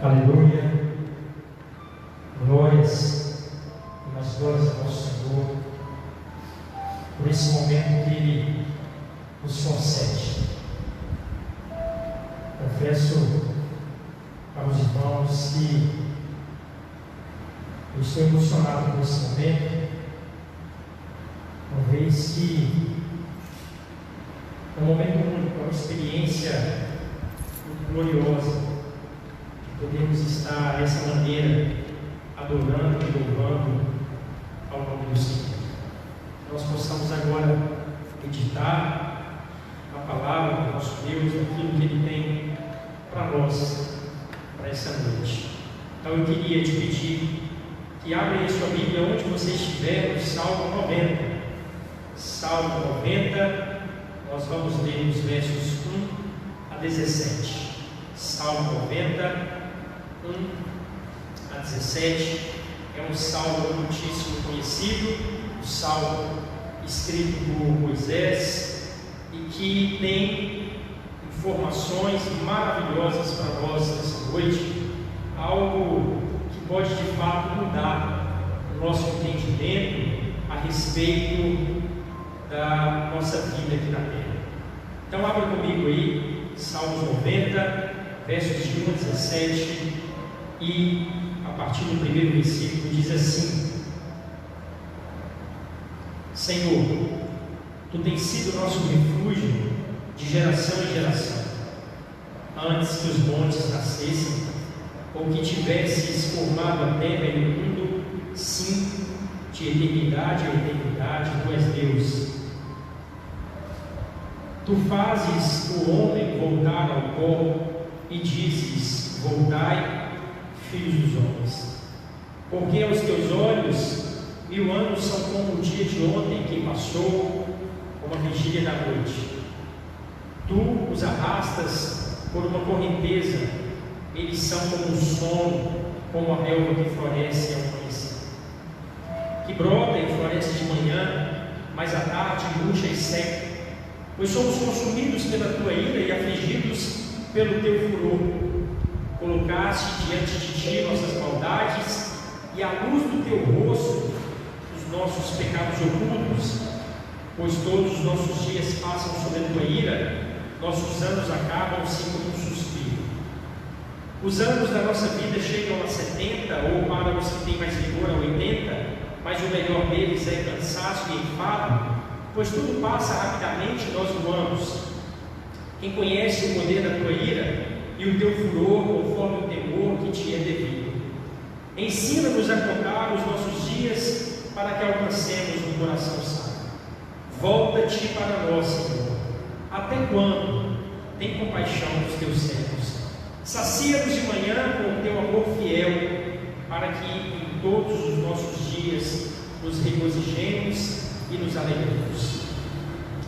Aleluia. Glórias e mais glórias ao nosso Senhor por esse momento que Ele nos concede. Confesso para os irmãos que eu estou emocionado por esse momento, uma vez que é um momento único, é uma experiência muito gloriosa. Podemos estar dessa maneira adorando e louvando ao nome do Senhor. Nós possamos agora meditar a palavra do nosso Deus, aquilo que Ele tem para nós, para essa noite. Então eu queria te pedir que abra aí a sua Bíblia onde você estiver, no Salmo 90. Salmo 90, nós vamos ler os versos 1 a 17. Salmo 90, 1 a 17, é um salmo muitíssimo conhecido, um salmo escrito por Moisés e que tem informações maravilhosas para nós nessa noite, algo que pode de fato mudar o nosso entendimento a respeito da nossa vida aqui na terra. Então abra comigo aí, Salmos 90, versos de 1 a 17, e a partir do primeiro versículo diz assim: Senhor, Tu tens sido nosso refúgio de geração em geração. Antes que os montes nascessem, ou que tivesses formado a terra e o mundo, sim, de eternidade a eternidade, Tu és Deus. Tu fazes o homem voltar ao pó e dizes: voltai, filhos dos homens. Porque aos teus olhos 1000 anos são como o dia de ontem que passou, como a vigília da noite. Tu os arrastas por uma correnteza, eles são como um sono, como a relva que floresce ao amanhecer, que brota e floresce de manhã, mas à tarde murcha e seca. Pois somos consumidos pela tua ira e afligidos pelo teu furor. Colocaste diante de ti nossas maldades, e à luz do teu rosto os nossos pecados ocultos. Pois todos os nossos dias passam sob a tua ira, nossos anos acabam-se como um suspiro. Os anos da nossa vida chegam a 70, ou para os que têm mais vigor a 80, mas o melhor deles é cansaço e enfado, pois tudo passa rapidamente e nós voamos. Quem conhece o poder da tua ira e o teu furor conforme o temor que te é devido? Ensina-nos a contar os nossos dias para que alcancemos um coração sábio. Volta-te para nós, Senhor. Até quando? Tem compaixão dos teus servos. Sacia-nos de manhã com o teu amor fiel, para que em todos os nossos dias nos regozijemos e nos alegremos.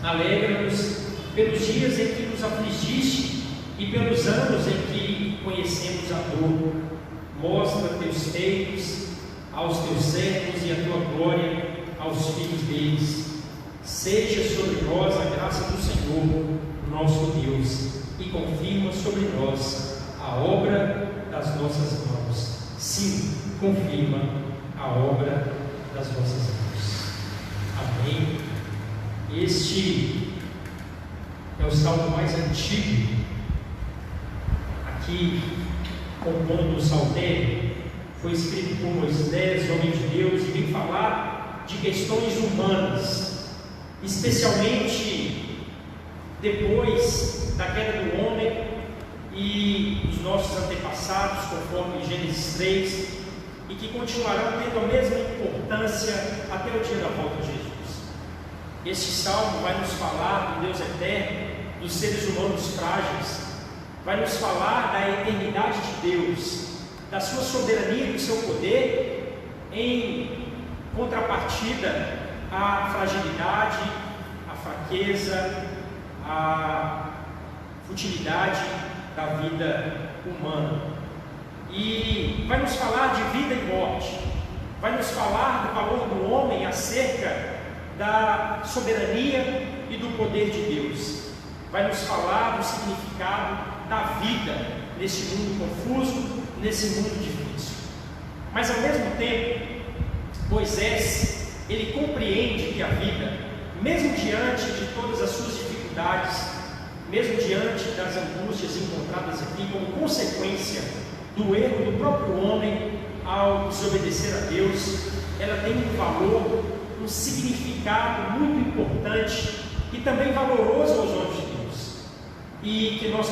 Alegra-nos pelos dias em que nos afligiste e pelos anos em que conhecemos a dor. Mostra teus feitos aos teus servos e a tua glória aos filhos deles. Seja sobre nós a graça do Senhor, nosso Deus, e confirma sobre nós a obra das nossas mãos. Sim, confirma a obra das nossas mãos. Amém. Este é o salmo mais antigo aqui, compondo o saltério. Foi escrito por Moisés, homem de Deus, e vem falar de questões humanas, especialmente depois da queda do homem e dos nossos antepassados, conforme Gênesis 3, e que continuarão tendo a mesma importância até o dia da volta de Jesus. Este salmo vai nos falar do Deus eterno, dos seres humanos frágeis, vai nos falar da eternidade de Deus, da sua soberania e do seu poder, em contrapartida à fragilidade, à fraqueza, à futilidade da vida humana. E vai nos falar de vida e morte, vai nos falar do valor do homem acerca da soberania e do poder de Deus, vai nos falar do significado da vida nesse mundo confuso, nesse mundo difícil. Mas ao mesmo tempo, Moisés, ele compreende que a vida, mesmo diante de todas as suas dificuldades, mesmo diante das angústias encontradas aqui como consequência do erro do próprio homem ao desobedecer a Deus, ela tem um valor, um significado muito importante e também valoroso aos olhos de Deus, e que nós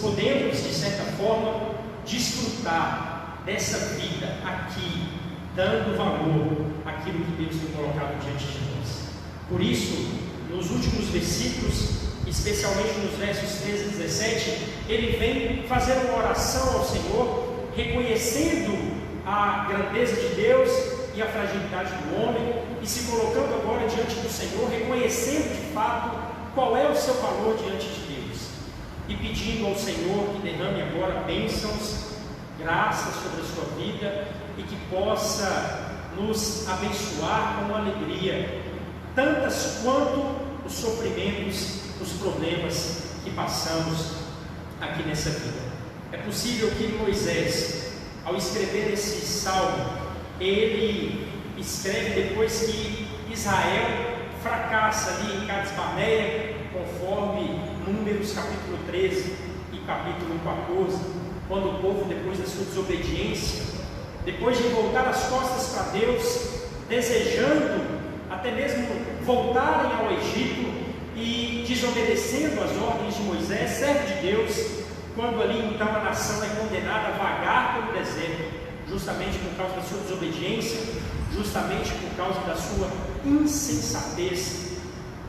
podemos, de certa forma, desfrutar dessa vida aqui, dando valor àquilo que Deus tem colocado diante de nós. Por isso, nos últimos versículos, especialmente nos versos 13 e 17, ele vem fazer uma oração ao Senhor, reconhecendo a grandeza de Deus e a fragilidade do homem, e se colocando agora diante do Senhor, reconhecendo de fato qual é o seu valor diante de Deus, e pedindo ao Senhor que derrame agora bênçãos, graças sobre a sua vida, e que possa nos abençoar com alegria, tantas quanto os sofrimentos, os problemas que passamos aqui nessa vida. É possível que Moisés, ao escrever esse salmo, ele escreve depois que Israel fracassa ali em Cades Barneia, conforme Números capítulo 13 e capítulo 14, quando o povo, depois da sua desobediência, depois de voltar as costas para Deus, desejando até mesmo voltarem ao Egito e desobedecendo as ordens de Moisés, servo de Deus, quando ali então a nação é condenada a vagar pelo deserto, justamente por causa da sua desobediência, justamente por causa da sua insensatez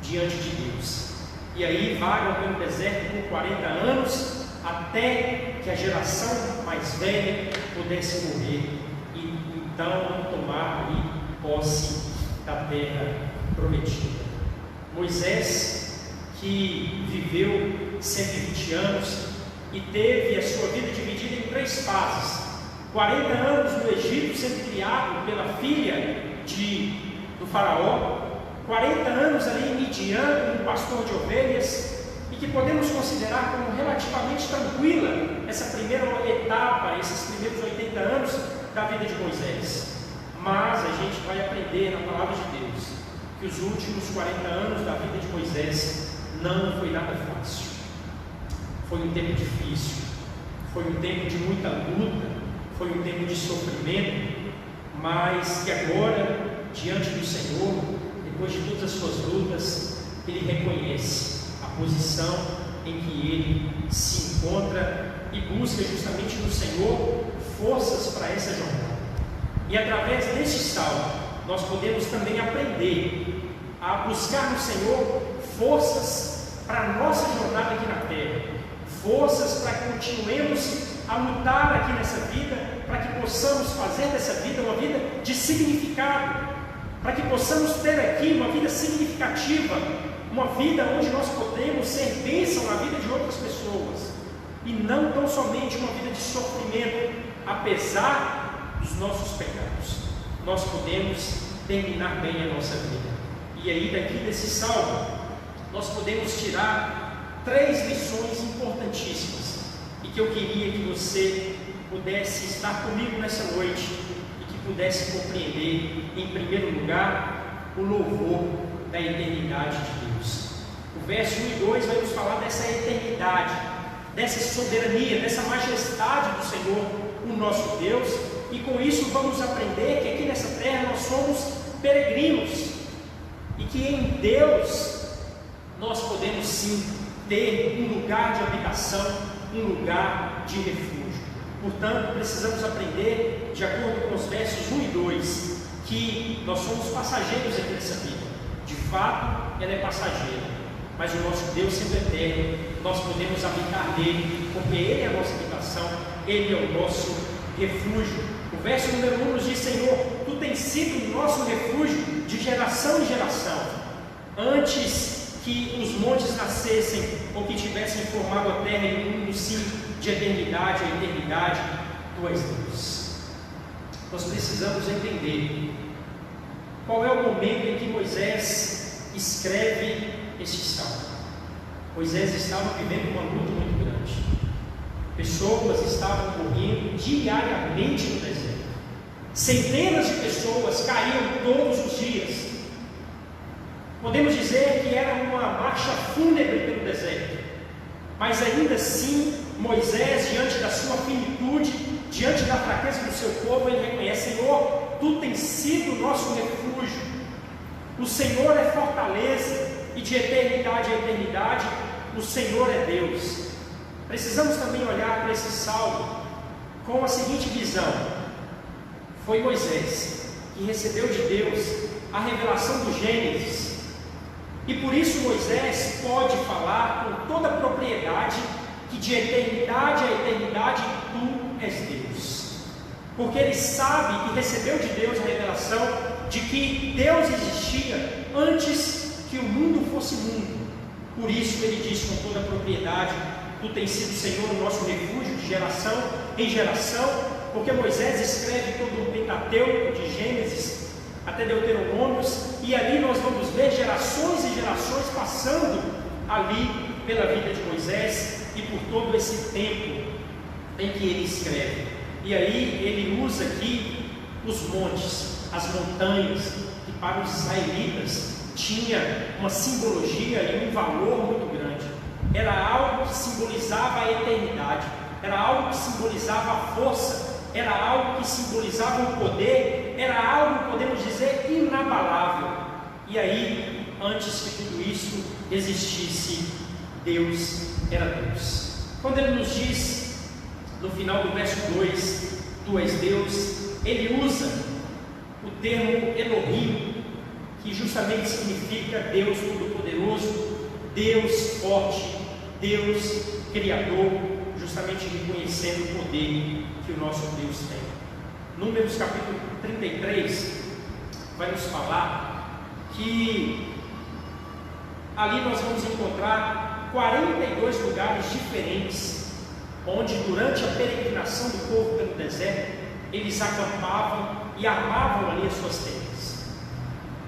diante de Deus. E aí vagam pelo deserto por 40 anos, até que a geração mais velha pudesse morrer e então tomar ali posse da terra prometida. Moisés, que viveu 120 anos e teve a sua vida dividida em 3 fases: 40 anos no Egito, sendo criado pela filha do faraó, 40 anos ali em Midian, como pastor de ovelhas, e que podemos considerar como relativamente tranquila essa primeira etapa, esses primeiros 80 anos da vida de Moisés. Mas a gente vai aprender na palavra de Deus que os últimos 40 anos da vida de Moisés não foi nada fácil. Foi um tempo difícil, foi um tempo de muita luta, foi um tempo de sofrimento, mas que agora, diante do Senhor, depois de todas as suas lutas, ele reconhece a posição em que ele se encontra e busca justamente no Senhor forças para essa jornada. E através deste salmo, nós podemos também aprender a buscar no Senhor forças para a nossa jornada aqui na terra, forças para que continuemos a lutar aqui nessa vida, para que possamos fazer dessa vida uma vida de significado, para que possamos ter aqui uma vida significativa, uma vida onde nós podemos ser bênção na vida de outras pessoas, e não tão somente uma vida de sofrimento, apesar dos nossos pecados. Nós podemos terminar bem a nossa vida. E aí, daqui desse salmo, nós podemos tirar 3 lições importantíssimas, e que eu queria que você pudesse estar comigo nessa noite, e que pudesse compreender, em primeiro lugar, o louvor da eternidade de Deus. O verso 1 e 2 vai nos falar dessa eternidade, dessa soberania, dessa majestade do Senhor, o nosso Deus, e com isso vamos aprender que aqui nessa terra nós somos peregrinos, e que em Deus nós podemos sim ter um lugar de habitação, um lugar de refúgio. Portanto, precisamos aprender, de acordo com os versos 1 e 2, que nós somos passageiros aqui nessa vida. De fato, ela é passageira, mas o nosso Deus sendo eterno, nós podemos habitar nele, porque Ele é a nossa habitação, Ele é o nosso refúgio. O verso número 1 nos diz: Senhor, Tu tens sido o nosso refúgio de geração em geração. Antes que os montes nascessem, ou que tivessem formado a terra e o mundo, sim, de eternidade a eternidade, Tu és Deus. Nós precisamos entender qual é o momento em que Moisés escreve este salmo. Moisés estava vivendo uma luta muito grande. Pessoas estavam morrendo diariamente no deserto. Centenas de pessoas caíam todos os dias. Podemos dizer que era uma marcha fúnebre pelo deserto. Mas ainda assim, Moisés, diante da sua finitude, diante da fraqueza do seu povo, ele reconhece: Senhor, Tu tens sido o nosso refúgio. O Senhor é fortaleza, e de eternidade a eternidade, o Senhor é Deus. Precisamos também olhar para esse salmo com a seguinte visão: foi Moisés que recebeu de Deus a revelação do Gênesis, e por isso Moisés pode falar com toda a propriedade que de eternidade a eternidade Tu és Deus, porque ele sabe que recebeu de Deus a revelação de que Deus existia antes que o mundo fosse mundo. Por isso ele diz com toda a propriedade: Tu tens sido, Senhor, o nosso refúgio de geração em geração, porque Moisés escreve todo o Pentateuco, de Gênesis até Deuteronômios, e ali nós vamos ver gerações e gerações passando ali pela vida de Moisés e por todo esse tempo em que ele escreve. E aí ele usa aqui os montes, as montanhas, que para os israelitas tinha uma simbologia e um valor muito grande. Era algo que simbolizava a eternidade, era algo que simbolizava a força, era algo que simbolizava o poder, era algo, podemos dizer, inabalável. E aí, antes que tudo isso existisse, Deus era Deus. Quando ele nos diz, no final do verso 2, Tu és Deus, ele usa o termo Elohim, que justamente significa Deus Todo-Poderoso, Deus Forte, Deus Criador, justamente reconhecendo o poder que o nosso Deus tem. Números capítulo 33 vai nos falar que ali nós vamos encontrar 42 lugares diferentes, onde durante a peregrinação do povo pelo deserto, eles acampavam e armavam ali as suas tendas.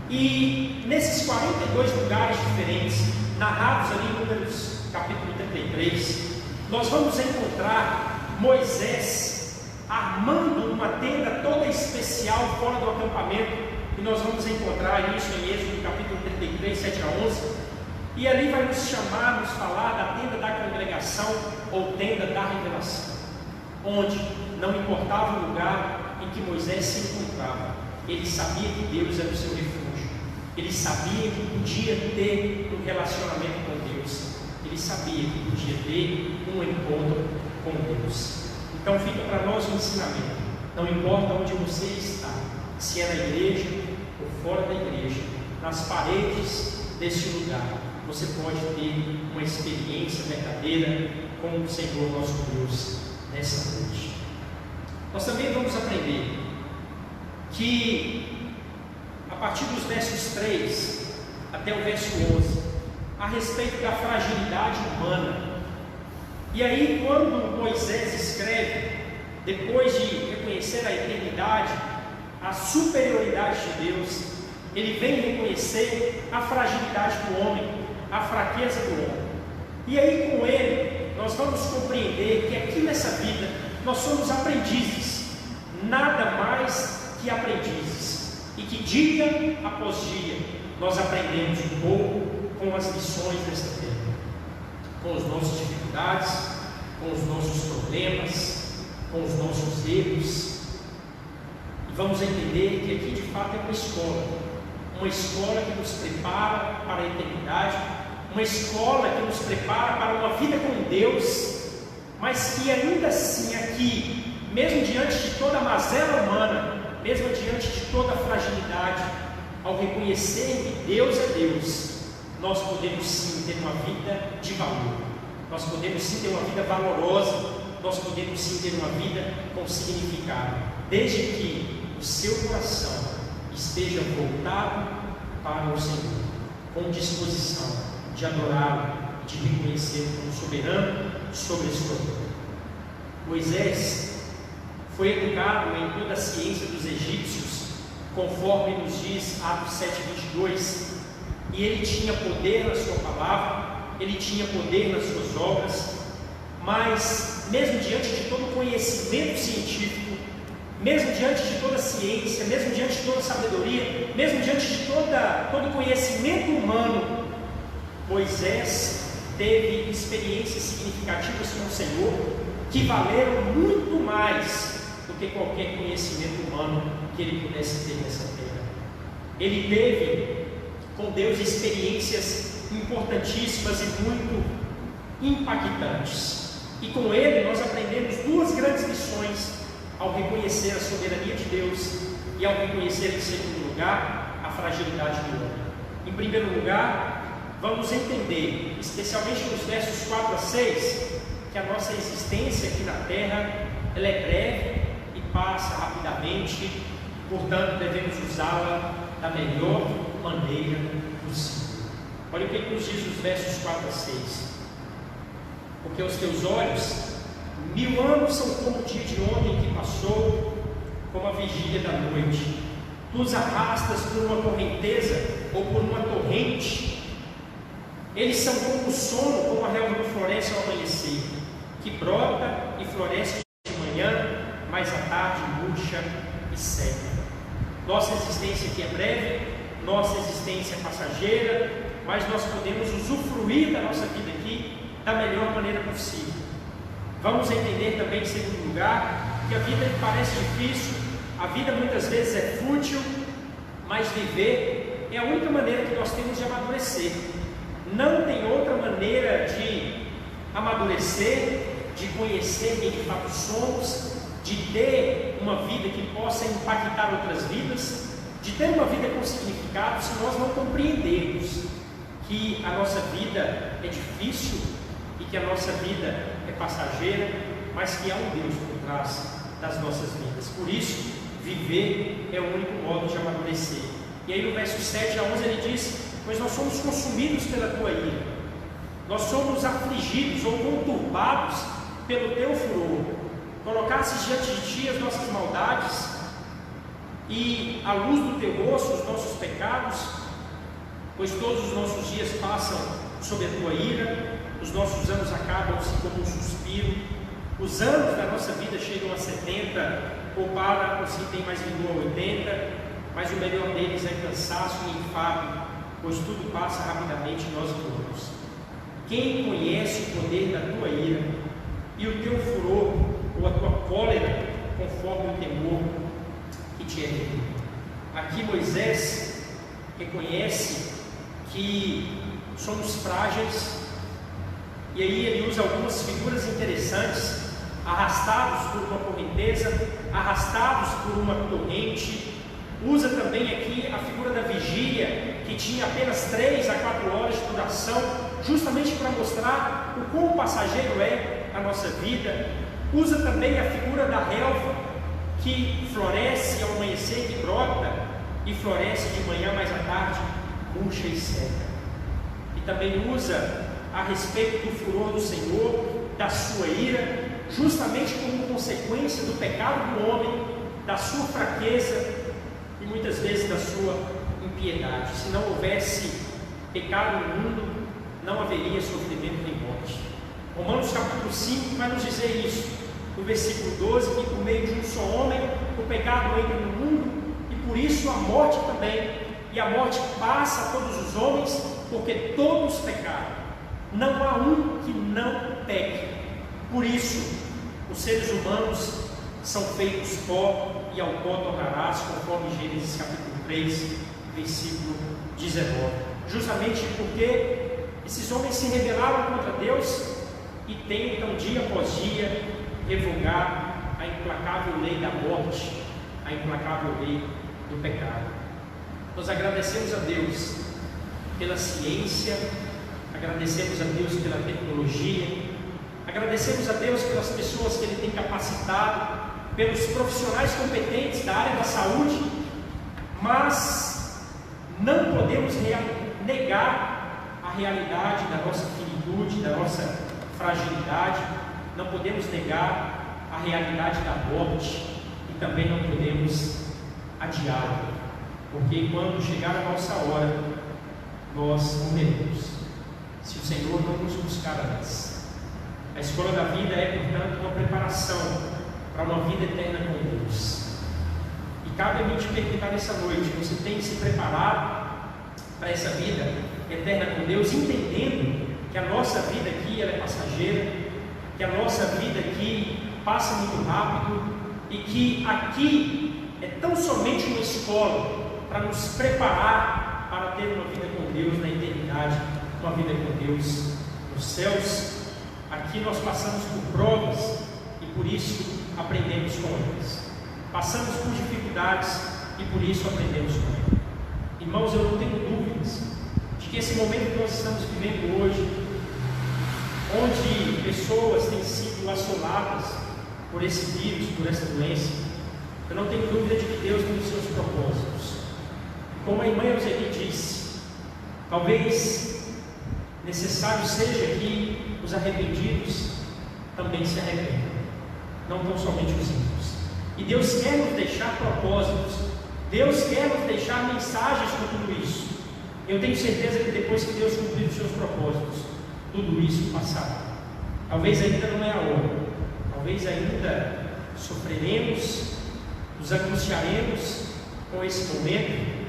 E nesses 42 lugares diferentes, narrados ali em Números capítulo 33, nós vamos encontrar Moisés armando uma tenda toda especial fora do acampamento, e nós vamos encontrar isso em Êxodo capítulo 33, 7 a 11, e ali vai nos chamar, nos falar da tenda da congregação ou tenda da revelação, onde não importava o lugar em que Moisés se encontrava, ele sabia que Deus era o seu refúgio, ele sabia que podia ter um relacionamento com Deus, ele sabia que podia ter um encontro com Deus. Então fica para nós um ensinamento: não importa onde você está, se é na igreja ou fora da igreja, nas paredes desse lugar, você pode ter uma experiência verdadeira com o Senhor nosso Deus nessa noite. Nós também vamos aprender que a partir dos versos 3 até o verso 11, a respeito da fragilidade humana. E aí, quando Moisés escreve, depois de reconhecer a eternidade, a superioridade de Deus, ele vem reconhecer a fragilidade do homem, a fraqueza do homem. E aí, com ele, nós vamos compreender que aqui nessa vida nós somos aprendizes, nada mais que aprendizes, e que dia após dia nós aprendemos um pouco com as lições desta terra, com as nossas dificuldades, com os nossos problemas, com os nossos erros, e vamos entender que aqui de fato é uma escola que nos prepara para a eternidade, uma escola que nos prepara para uma vida com Deus, mas que ainda assim aqui, mesmo diante de toda a mazela humana, mesmo diante de toda a fragilidade, ao reconhecer que Deus é Deus, nós podemos sim ter uma vida de valor, nós podemos sim ter uma vida valorosa, nós podemos sim ter uma vida com significado, desde que o seu coração esteja voltado para o Senhor, com disposição de adorá-lo, de reconhecer como soberano sobre a sua vida. Moisés foi educado em toda a ciência dos egípcios, conforme nos diz Atos 7:22, e ele tinha poder na sua palavra, ele tinha poder nas suas obras, mas mesmo diante de todo conhecimento científico, mesmo diante de toda ciência, mesmo diante de toda sabedoria, mesmo diante de todo conhecimento humano, Moisés teve experiências significativas com o Senhor que valeram muito mais do que qualquer conhecimento humano que ele pudesse ter nessa terra. Ele teve com Deus experiências importantíssimas e muito impactantes. E com ele nós aprendemos duas grandes lições ao reconhecer a soberania de Deus e ao reconhecer, em segundo lugar, a fragilidade do homem. Em primeiro lugar, vamos entender, especialmente nos versos 4 a 6, que a nossa existência aqui na terra ela é breve e passa rapidamente, portanto devemos usá-la da melhor maneira possível. Olha o que nos diz os versos 4 a 6. Porque aos teus olhos 1000 anos são como o dia de ontem que passou, como a vigília da noite. Tu os arrastas por uma correnteza ou por uma torrente. Eles são como o sono, como a relva que floresce ao amanhecer, que brota e floresce de manhã, mas à tarde murcha e seca. Nossa existência aqui é breve, nossa existência é passageira, mas nós podemos usufruir da nossa vida aqui da melhor maneira possível. Vamos entender também, em segundo lugar, que a vida parece difícil, a vida muitas vezes é fútil, mas viver é a única maneira que nós temos de amadurecer. Não tem outra maneira de amadurecer, de conhecer quem de fato somos, de ter uma vida que possa impactar outras vidas, de ter uma vida com significado, se nós não compreendermos que a nossa vida é difícil e que a nossa vida é passageira, mas que há um Deus por trás das nossas vidas. Por isso, viver é o único modo de amadurecer. E aí no verso 7 a 11 ele diz: pois nós somos consumidos pela tua ira, nós somos afligidos ou conturbados pelo teu furor. Colocasses diante de ti as nossas maldades e à luz do teu rosto os nossos pecados, pois todos os nossos dias passam sob a tua ira, os nossos anos acabam-se como um suspiro, os anos da nossa vida chegam a 70, ou para os que têm mais vigor a 80, mas o melhor deles é cansaço e enfado, pois tudo passa rapidamente e nós voamos. Quem conhece o poder da tua ira e o teu furor ou a tua cólera, conforme o temor que te é devido? Aqui Moisés reconhece que somos frágeis, e aí ele usa algumas figuras interessantes: arrastados por uma correnteza, arrastados por uma torrente. Usa também aqui a figura da vigília, que tinha apenas 3 a 4 horas de duração, justamente para mostrar o quão passageiro é a nossa vida. Usa também a figura da relva, que floresce ao amanhecer, que brota e floresce de manhã, mais à tarde murcha e seca. E também usa a respeito do furor do Senhor, da sua ira, justamente como consequência do pecado do homem, da sua fraqueza e muitas vezes da sua impiedade. Se não houvesse pecado no mundo, não haveria sofrimento nem morte. Romanos capítulo 5 vai nos dizer isso, no versículo 12, que por meio de um só homem o pecado entra no mundo, e por isso a morte também, e a morte passa a todos os homens, porque todos pecaram. Não há um que não peque. Por isso, os seres humanos são feitos pó, e ao pó tornarás, conforme Gênesis capítulo 3, versículo 19. Justamente porque esses homens se rebelaram contra Deus e tentam dia após dia revogar a implacável lei da morte, a implacável lei do pecado. Nós agradecemos a Deus pela ciência, agradecemos a Deus pela tecnologia, agradecemos a Deus pelas pessoas que Ele tem capacitado, pelos profissionais competentes da área da saúde, mas não podemos negar a realidade da nossa finitude, da nossa fragilidade, não podemos negar a realidade da morte e também não podemos adiá-la, porque quando chegar a nossa hora, nós morreremos, se o Senhor não nos buscar antes. A escola da vida é, portanto, uma preparação para uma vida eterna com Deus. E cabe a mim te perguntar nessa noite: você tem se preparado para essa vida eterna com Deus, entendendo que a nossa vida aqui ela é passageira, que a nossa vida aqui passa muito rápido e que aqui é tão somente uma escola para nos preparar para ter uma vida com Deus na eternidade, uma vida com Deus nos céus. Aqui nós passamos por provas e por isso aprendemos com elas. Passamos por dificuldades e por isso aprendemos com elas. Irmãos, eu não tenho dúvidas de que esse momento que nós estamos vivendo hoje, onde pessoas têm sido assoladas por esse vírus, por essa doença, eu não tenho dúvida de que Deus tem os seus propósitos. Como a irmã Euseli disse, talvez necessário seja que os arrependidos também se arrependam, não tão somente os ímpios. E Deus quer nos deixar propósitos, Deus quer nos deixar mensagens com tudo isso. Eu tenho certeza que depois que Deus cumprir os seus propósitos, tudo isso passará. Talvez ainda não é a hora, talvez ainda sofreremos, nos angustiaremos com esse momento,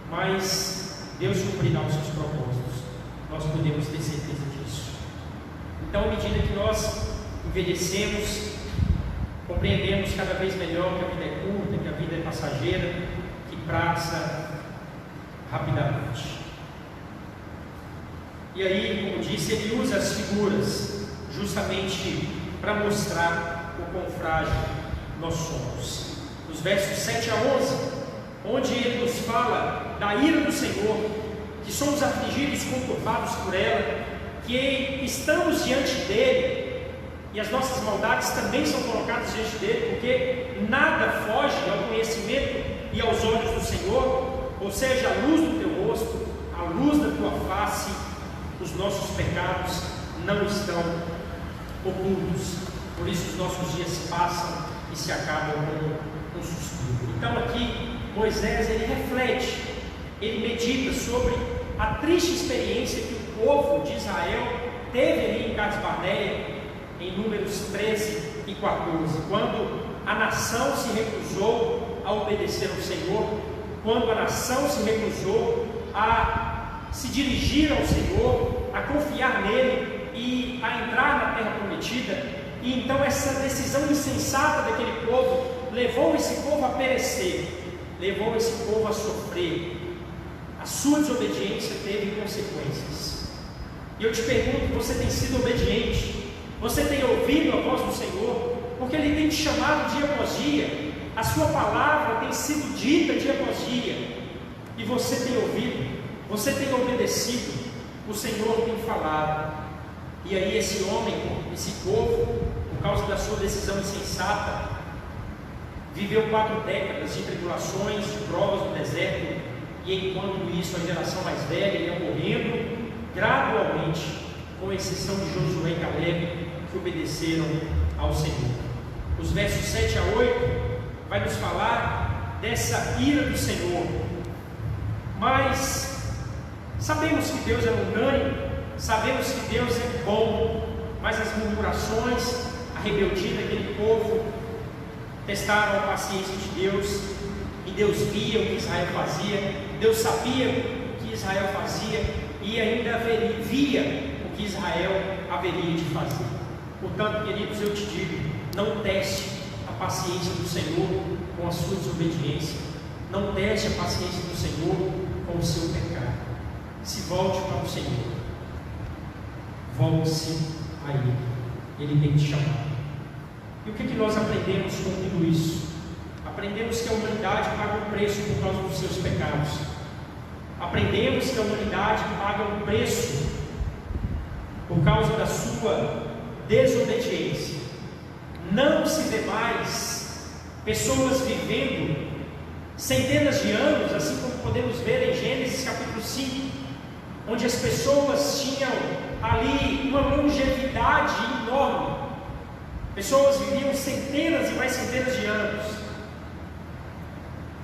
mas Deus cumprirá os seus propósitos, nós podemos ter certeza disso. Então, à medida que nós envelhecemos, compreendemos cada vez melhor que a vida é curta, que a vida é passageira, que passa rapidamente. E aí, como disse, ele usa as figuras justamente para mostrar o quão frágil nós somos. Nos versos 7 a 11, onde ele nos fala da ira do Senhor, que somos afligidos e conturbados por ela, que estamos diante dele, e as nossas maldades também são colocadas diante dele, porque nada foge ao conhecimento e aos olhos do Senhor, ou seja, a luz do teu rosto, a luz da tua face, os nossos pecados não estão ocultos, por isso os nossos dias se passam e se acabam com um suspiro. Então aqui Moisés ele reflete, ele medita sobre a triste experiência que o povo de Israel teve ali em Cades Barneia, em Números 13 e 14, quando a nação se recusou a obedecer ao Senhor, quando a nação se recusou a se dirigir ao Senhor, a confiar nele e a entrar na terra prometida. E então essa decisão insensata daquele povo levou esse povo a perecer, levou esse povo a sofrer. A sua desobediência teve consequências. E eu te pergunto: você tem sido obediente? Você tem ouvido a voz do Senhor? Porque Ele tem te chamado dia após dia, a sua palavra tem sido dita dia após dia, e você tem ouvido, você tem obedecido, o Senhor tem falado. E aí esse homem, esse povo, por causa da sua decisão insensata, viveu 4 décadas de tribulações, de provas no deserto, e enquanto isso a geração mais velha ia morrendo gradualmente, com exceção de Josué e Caleb, que obedeceram ao Senhor. Os versos 7 a 8 vai nos falar dessa ira do Senhor, mas sabemos que Deus é longânimo, sabemos que Deus é bom, mas as murmurações, a rebeldia daquele povo testaram a paciência de Deus, e Deus via o que Israel fazia, Deus sabia o que Israel fazia, e ainda via o que Israel haveria de fazer. Portanto, queridos, eu te digo: não teste a paciência do Senhor com a sua desobediência, não teste a paciência do Senhor com o seu pecado. Se volte para o Senhor, volte-se a Ele, Ele tem te chamado. E o que nós aprendemos com tudo isso? Aprendemos que a humanidade paga um preço por causa dos seus pecados. Aprendemos que a humanidade paga um preço por causa da sua desobediência. Não se vê mais pessoas vivendo centenas de anos, assim como podemos ver em Gênesis capítulo 5, onde as pessoas tinham ali uma longevidade enorme. Pessoas viviam centenas e mais centenas de anos.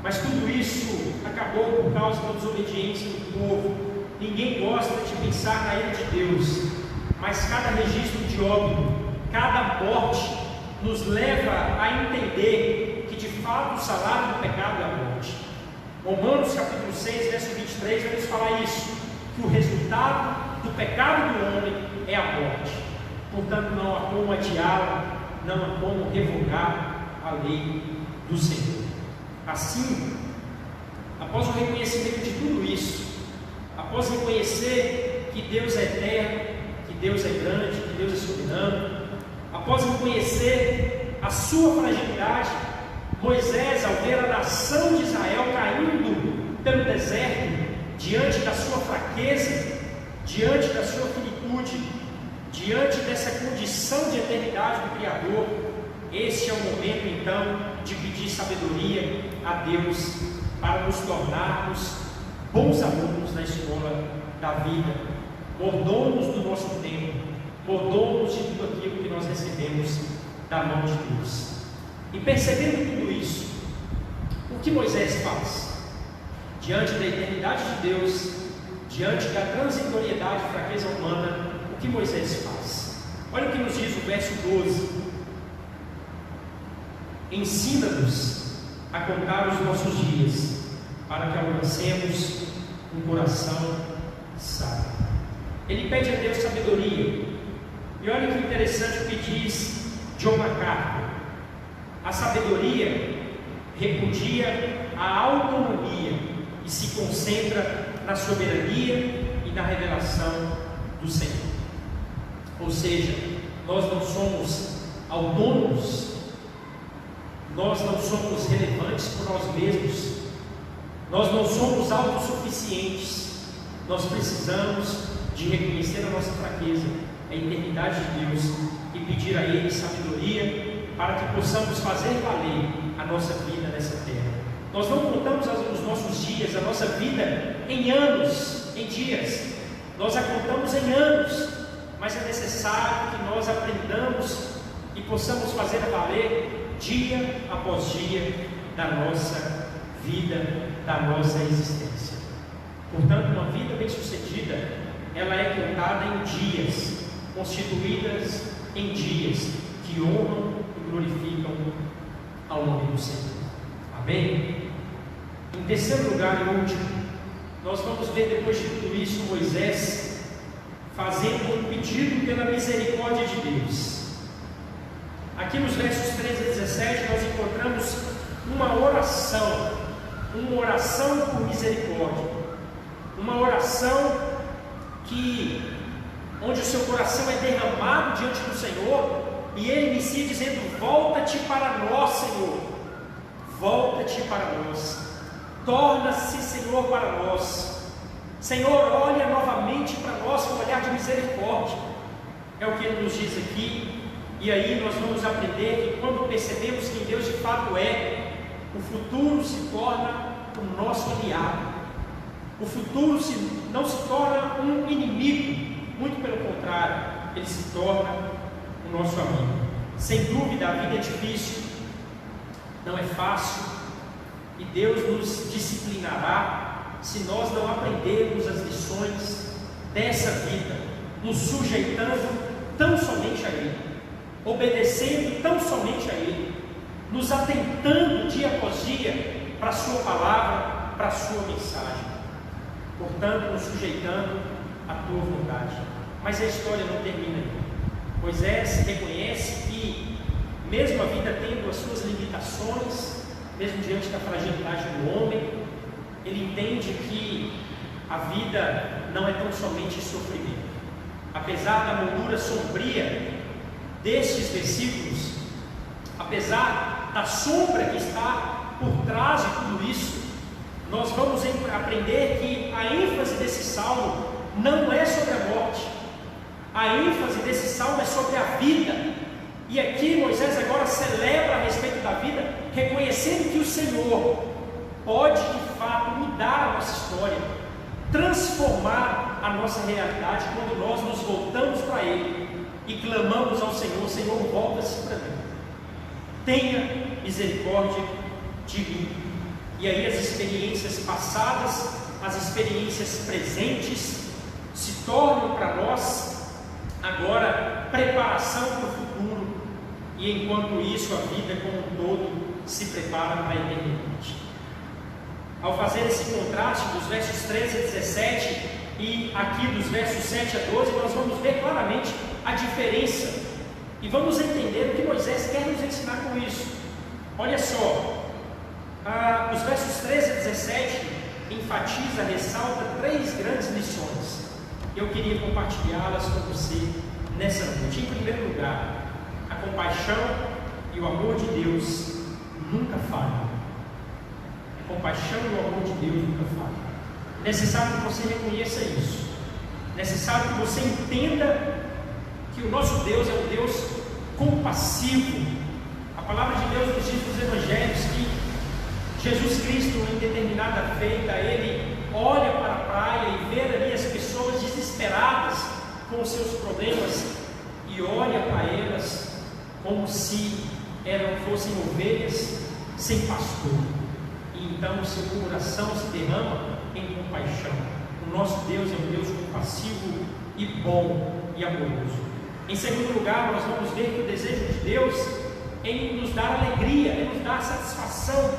Mas tudo isso acabou por causa da desobediência do povo. Ninguém gosta de pensar na ira de Deus, mas cada registro de óbito cada morte nos leva a entender que de fato o salário do pecado é a morte. Romanos capítulo 6, verso 23 vai nos falar isso, que o resultado do pecado do homem é a morte. Portanto, não há como adiá-la, não há como revogar a lei do Senhor. Assim, após o reconhecimento de tudo isso, após reconhecer que Deus é eterno, que Deus é grande, que Deus é soberano, após reconhecer a sua fragilidade, Moisés, ao ver a nação de Israel caindo pelo deserto, diante da sua fraqueza, diante da sua finitude, diante dessa condição de eternidade do Criador, este é o momento então de pedir sabedoria a Deus para nos tornarmos bons alunos na escola da vida, mordomos do nosso tempo, mordomos de tudo aquilo que nós recebemos da mão de Deus. E percebendo tudo isso, o que Moisés faz? Diante da eternidade de Deus, diante da transitoriedade e fraqueza humana, o que Moisés faz? Olha o que nos diz o verso 12: ensina-nos a contar os nossos dias, para que alcancemos um coração sábio. Ele pede a Deus sabedoria. E olha que interessante o que diz John MacArthur: a sabedoria repudia a autonomia e se concentra na soberania e na revelação do Senhor. Ou seja, nós não somos autônomos, nós não somos relevantes por nós mesmos, nós não somos autossuficientes, nós precisamos de reconhecer a nossa fraqueza, a eternidade de Deus, e pedir a Ele sabedoria para que possamos fazer valer a nossa vida nessa terra. Nós não contamos os nossos dias, a nossa vida em anos, em dias, nós a contamos em anos, mas é necessário que nós aprendamos e possamos fazer valer dia após dia da nossa vida, da nossa existência. Portanto, uma vida bem-sucedida, ela é contada em dias, constituídas em dias que honram e glorificam ao nome do Senhor. Amém? Em terceiro lugar e último, nós vamos ver depois de tudo isso Moisés fazendo um pedido pela misericórdia de Deus. Aqui nos versos 13 a 17 nós encontramos uma oração por misericórdia, uma oração onde o seu coração é derramado diante do Senhor, e ele inicia dizendo: volta-te para nós, Senhor, volta-te para nós, torna-se, Senhor, para nós, Senhor, olha novamente para nós com um olhar de misericórdia. É o que ele nos diz aqui. E aí nós vamos aprender que quando percebemos quem Deus de fato é, o futuro se torna o nosso aliado. O futuro não se torna um inimigo, muito pelo contrário, ele se torna o nosso amigo. Sem dúvida, a vida é difícil, não é fácil, e Deus nos disciplinará se nós não aprendermos as lições dessa vida, nos sujeitando tão somente a Ele, obedecendo tão somente a Ele, nos atentando dia após dia para a Sua palavra, para a Sua mensagem, portanto nos sujeitando à Tua vontade. Mas a história não termina aí. Moisés reconhece que, mesmo a vida tendo as suas limitações, mesmo diante da fragilidade do homem, ele entende que a vida não é tão somente sofrimento. Apesar da moldura sombria destes versículos, apesar da sombra que está por trás de tudo isso, nós vamos aprender que a ênfase desse salmo não é sobre a morte, a ênfase desse salmo é sobre a vida. E aqui Moisés agora celebra a respeito da vida, reconhecendo que o Senhor pode de fato mudar a nossa história, transformar a nossa realidade quando nós nos voltamos para Ele e clamamos ao Senhor: Senhor, volta-se para mim, tenha misericórdia de mim. E aí as experiências passadas, as experiências presentes se tornam para nós agora preparação para o futuro, e enquanto isso a vida como um todo se prepara para a eternidade. Ao fazer esse contraste dos versos 13 a 17 e aqui dos versos 7 a 12, nós vamos ver claramente a diferença e vamos entender o que Moisés quer nos ensinar com isso. Olha só, os versos 13 a 17 enfatiza, ressalta 3 grandes lições. Eu queria compartilhá-las com você nessa noite. Em primeiro lugar, a compaixão e o amor de Deus nunca falham. A compaixão e o amor de Deus nunca falham. É necessário que você reconheça isso. É necessário que você entenda que o nosso Deus é um Deus compassivo. A palavra de Deus nos diz nos Evangelhos que Jesus Cristo, em determinada feita, Ele olha para a praia e vê ali as pessoas desesperadas com os seus problemas e olha para elas como se fossem ovelhas sem pastor. E então o seu coração se derrama em compaixão. O nosso Deus é um Deus compassivo e bom e amoroso. Em segundo lugar, nós vamos ver que o desejo de Deus é em nos dar alegria, é nos dar satisfação,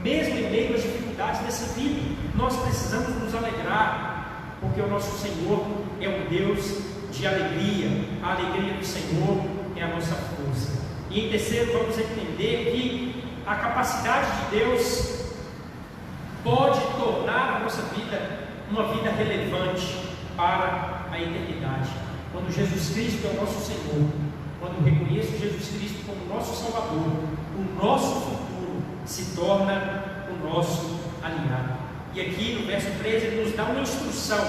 mesmo em meio às dificuldades dessa vida. Nós precisamos nos alegrar, porque o nosso Senhor é um Deus de alegria. A alegria do Senhor é a nossa força. E em terceiro, vamos entender que a capacidade de Deus pode tornar a nossa vida uma vida relevante para a eternidade. Quando Jesus Cristo é o nosso Senhor, quando reconheço Jesus Cristo como nosso Salvador, o nosso futuro se torna o nosso aliado. E aqui no verso 13 ele nos dá uma instrução,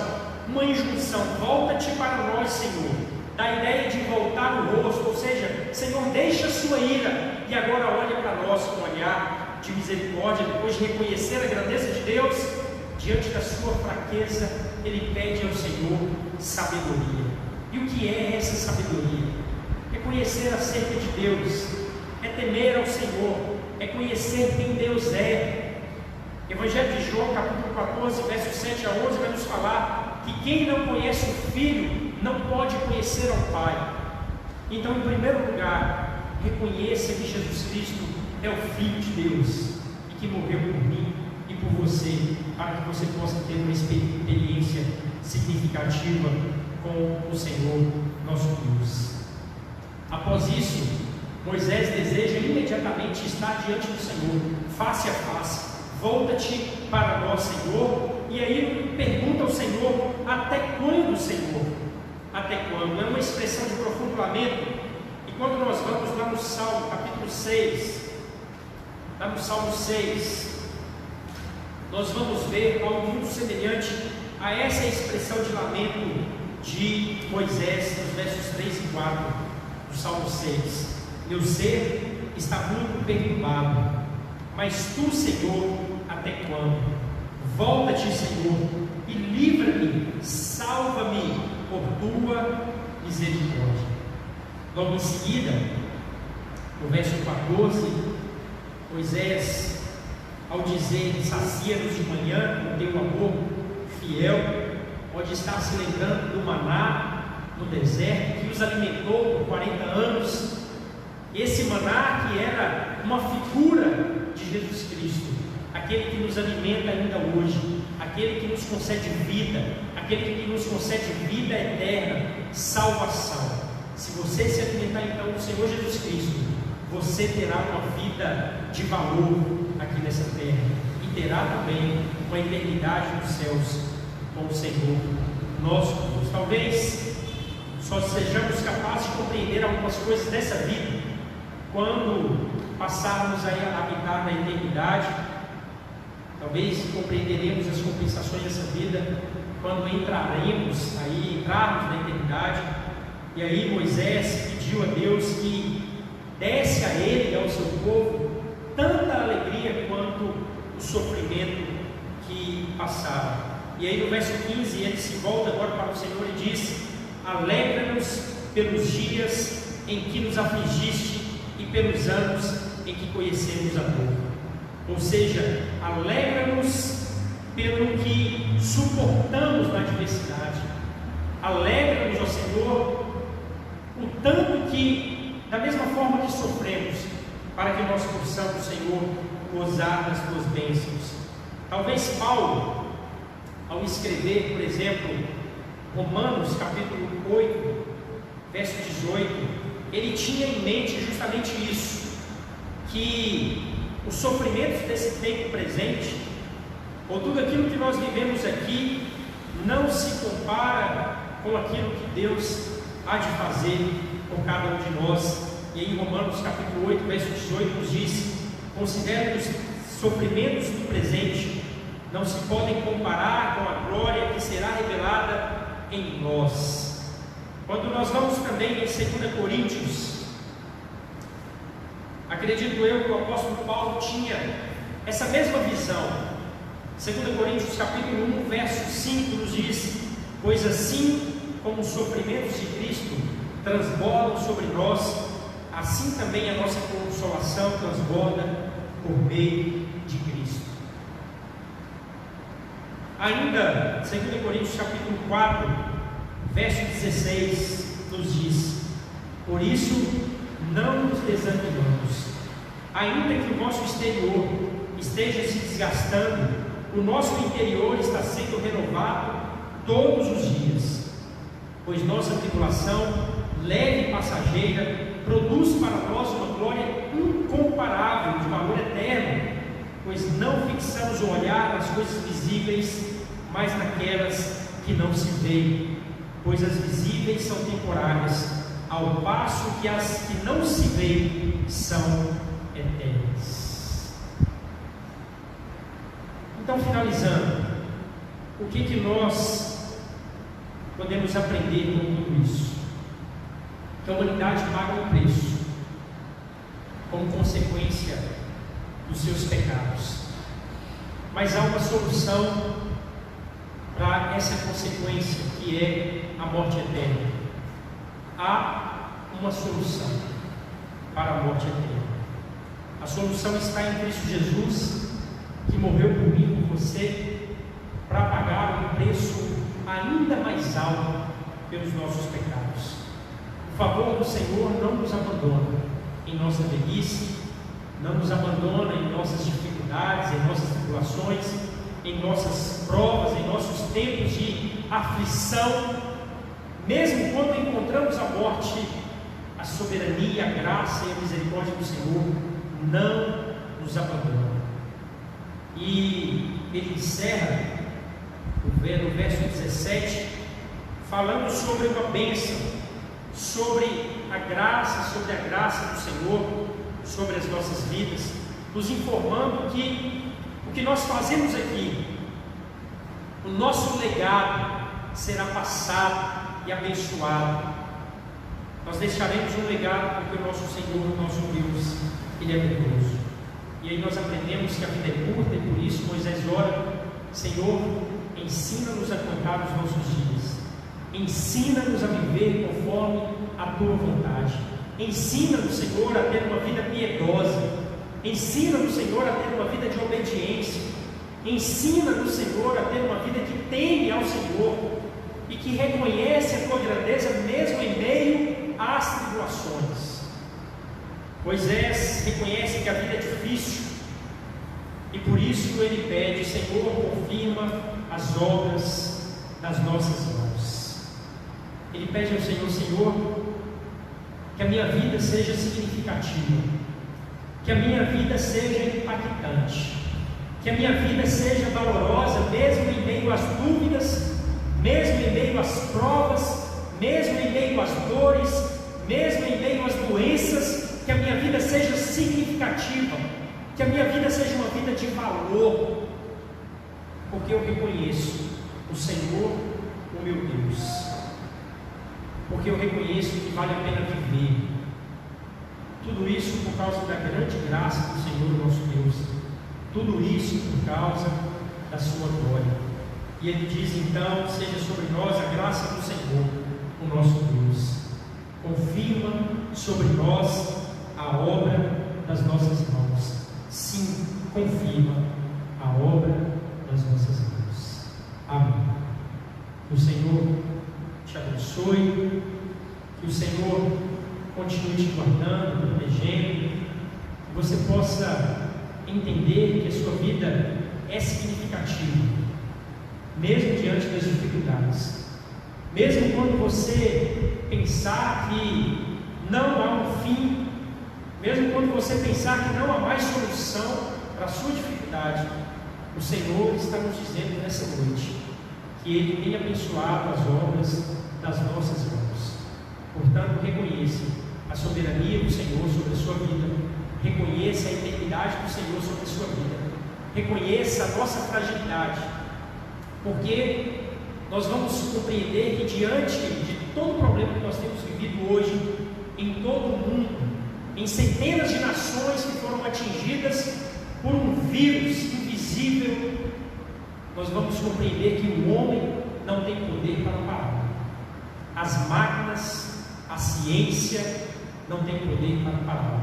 uma injunção: volta-te para nós, Senhor. Dá a ideia de voltar o rosto, ou seja, Senhor, deixa a sua ira e agora olha para nós com um olhar de misericórdia. Depois de reconhecer a grandeza de Deus, diante da sua fraqueza, ele pede ao Senhor sabedoria. E o que é essa sabedoria? É conhecer acerca de Deus, é temer ao Senhor, é conhecer quem Deus é. Evangelho de João, capítulo 14, versos 7 a 11, vai nos falar que quem não conhece o Filho não pode conhecer ao Pai. Então, em primeiro lugar, reconheça que Jesus Cristo é o Filho de Deus e que morreu por mim e por você, para que você possa ter uma experiência significativa com o Senhor nosso Deus. Após isso, Moisés deseja imediatamente estar diante do Senhor, face a face. Volta-te para nós, Senhor. E aí pergunta ao Senhor: até quando, Senhor? Até quando? É uma expressão de profundo lamento. E quando nós vamos lá no Salmo, capítulo 6, lá no Salmo 6, nós vamos ver algo muito semelhante a essa expressão de lamento de Moisés, nos versos 3 e 4 do Salmo 6. Meu ser está muito perturbado, mas tu, Senhor, até quando? Volta-te, Senhor, e livra-me, salva-me por tua misericórdia. Logo em seguida, no verso 14, Moisés, ao dizer: sacia-nos de manhã com teu amor fiel, pode estar se lembrando do maná no deserto que os alimentou por 40 anos. Esse maná que era uma figura de Jesus Cristo, aquele que nos alimenta ainda hoje, aquele que nos concede vida, aquele que nos concede vida eterna, salvação. Se você se alimentar então do Senhor Jesus Cristo, você terá uma vida de valor aqui nessa terra e terá também uma eternidade nos céus com o Senhor nosso Deus. Talvez só sejamos capazes de compreender algumas coisas dessa vida quando passarmos a habitar na eternidade. Talvez compreenderemos as compensações dessa vida quando entrarmos na eternidade. E aí Moisés pediu a Deus que desse a ele e ao seu povo tanta alegria quanto o sofrimento que passaram. E aí no verso 15 ele se volta agora para o Senhor e diz: alegra-nos pelos dias em que nos afligiste e pelos anos em que conhecemos a dor. Ou seja, alegra-nos pelo que suportamos na adversidade. Alegra-nos, ó Senhor, o tanto que, da mesma forma que sofremos, para que nós possamos, Senhor, gozar das tuas bênçãos. Talvez Paulo, ao escrever, por exemplo, Romanos capítulo 8, verso 18, ele tinha em mente justamente isso, que os sofrimentos desse tempo presente, ou tudo aquilo que nós vivemos aqui, não se compara com aquilo que Deus há de fazer por cada um de nós. E aí, em Romanos capítulo 8, verso 18, nos diz: considere os sofrimentos do presente, não se podem comparar com a glória que será revelada em nós. Quando nós vamos também em 2 Coríntios, acredito eu que o apóstolo Paulo tinha essa mesma visão. 2 Coríntios capítulo 1, verso 5 nos diz: pois assim como os sofrimentos de Cristo transbordam sobre nós, assim também a nossa consolação transborda por meio de Cristo. Ainda 2 Coríntios capítulo 4, verso 16 nos diz: por isso não nos desanimamos, ainda que o nosso exterior esteja se desgastando, o nosso interior está sendo renovado todos os dias, pois nossa tribulação, leve e passageira, produz para nós uma glória incomparável, de valor eterno, pois não fixamos o olhar nas coisas visíveis, mas naquelas que não se veem, pois as visíveis são temporárias, ao passo que as que não se veem são eternas. Então, finalizando, o que nós podemos aprender com tudo isso? Que a humanidade paga um preço como consequência dos seus pecados, mas há uma solução para essa consequência, que é a morte eterna. Há uma solução para a morte eterna. A solução está em Cristo Jesus, que morreu por mim e por você, para pagar um preço ainda mais alto pelos nossos pecados. O favor do Senhor não nos abandona em nossa velhice, não nos abandona em nossas dificuldades, em nossas tribulações, em nossas provas, em nossos tempos de aflição. Mesmo quando encontramos a morte, a soberania, a graça e a misericórdia do Senhor não nos abandona. E ele encerra no verso 17, falando sobre uma bênção, sobre a graça do Senhor sobre as nossas vidas, nos informando que o que nós fazemos aqui, o nosso legado será passado e abençoado. Nós deixaremos um legado, porque o nosso Senhor, o nosso Deus, Ele é bondoso. E aí nós aprendemos que a vida é curta, e por isso Moisés ora: Senhor, ensina-nos a contar os nossos dias, ensina-nos a viver conforme a Tua vontade, ensina-nos, Senhor, a ter uma vida piedosa, ensina-nos, Senhor, a ter uma vida de obediência, ensina-nos, Senhor, a ter uma vida que teme ao Senhor e que reconhece a Tua grandeza mesmo em meio às tribulações. Moisés reconhece que a vida é difícil e por isso ele pede: Senhor, confirma as obras das nossas mãos. Ele pede ao Senhor: Senhor, que a minha vida seja significativa, que a minha vida seja impactante, que a minha vida seja valorosa, mesmo em meio às dúvidas, mesmo em meio às provas, mesmo em meio às dores, mesmo em meio às doenças. Que a minha vida seja significativa, que a minha vida seja uma vida de valor, porque eu reconheço o Senhor, o meu Deus, porque eu reconheço que vale a pena viver. Tudo isso por causa da grande graça do Senhor nosso Deus, tudo isso por causa da sua glória. E ele diz então: seja sobre nós a graça do Senhor, o nosso Deus, confirma sobre nós a obra das nossas mãos. Sim, confirma a obra das nossas mãos. Amém. Que o Senhor te abençoe, que o Senhor continue te guardando, protegendo, que você possa entender que a sua vida é significativa, mesmo diante das dificuldades, mesmo quando você pensar que não há um fim, mesmo quando você pensar que não há mais solução para a sua dificuldade, o Senhor está nos dizendo nessa noite que Ele tem abençoado as obras das nossas mãos. Portanto, reconheça a soberania do Senhor sobre a sua vida, reconheça a eternidade do Senhor sobre a sua vida, reconheça a nossa fragilidade, porque nós vamos compreender que diante de todo o problema que nós temos vivido hoje, em todo o mundo, em centenas de nações que foram atingidas por um vírus invisível, nós vamos compreender que o homem não tem poder para parar. As máquinas, a ciência não tem poder para parar.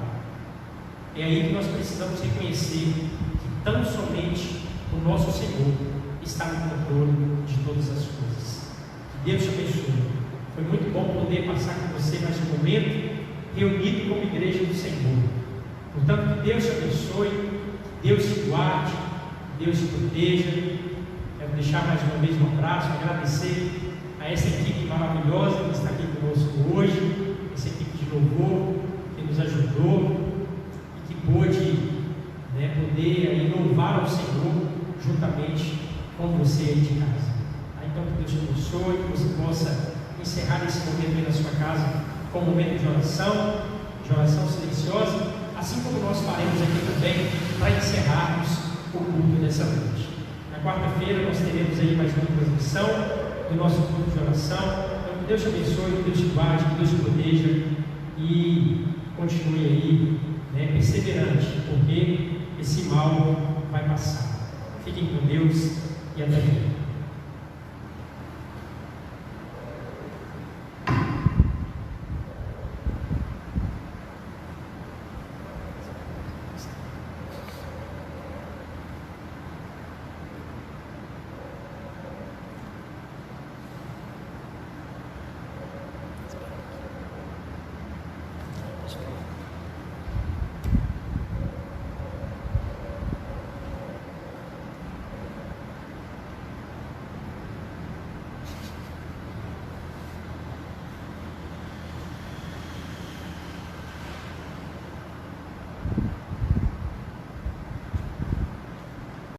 É aí que nós precisamos reconhecer que tão somente o nosso Senhor está no controle de todas as coisas. Que Deus te abençoe. Foi muito bom poder passar com você mais um momento reunido como igreja do Senhor. Portanto, que Deus te abençoe, que Deus te guarde, que Deus te proteja. Quero deixar mais uma vez um abraço, agradecer a essa equipe maravilhosa que está aqui conosco hoje, essa equipe de louvor que nos ajudou e que pôde poder aí louvar ao Senhor juntamente com você aí de casa. Então, que Deus te abençoe, que você possa encerrar esse momento aí na sua casa com um momento de oração silenciosa, assim como nós faremos aqui também para encerrarmos o culto dessa noite. Na quarta-feira nós teremos aí mais uma transmissão do nosso culto de oração. Então, que Deus te abençoe, que Deus te guarde, que Deus te proteja e continue aí perseverante, porque esse mal vai passar. Fiquem com Deus e até breve.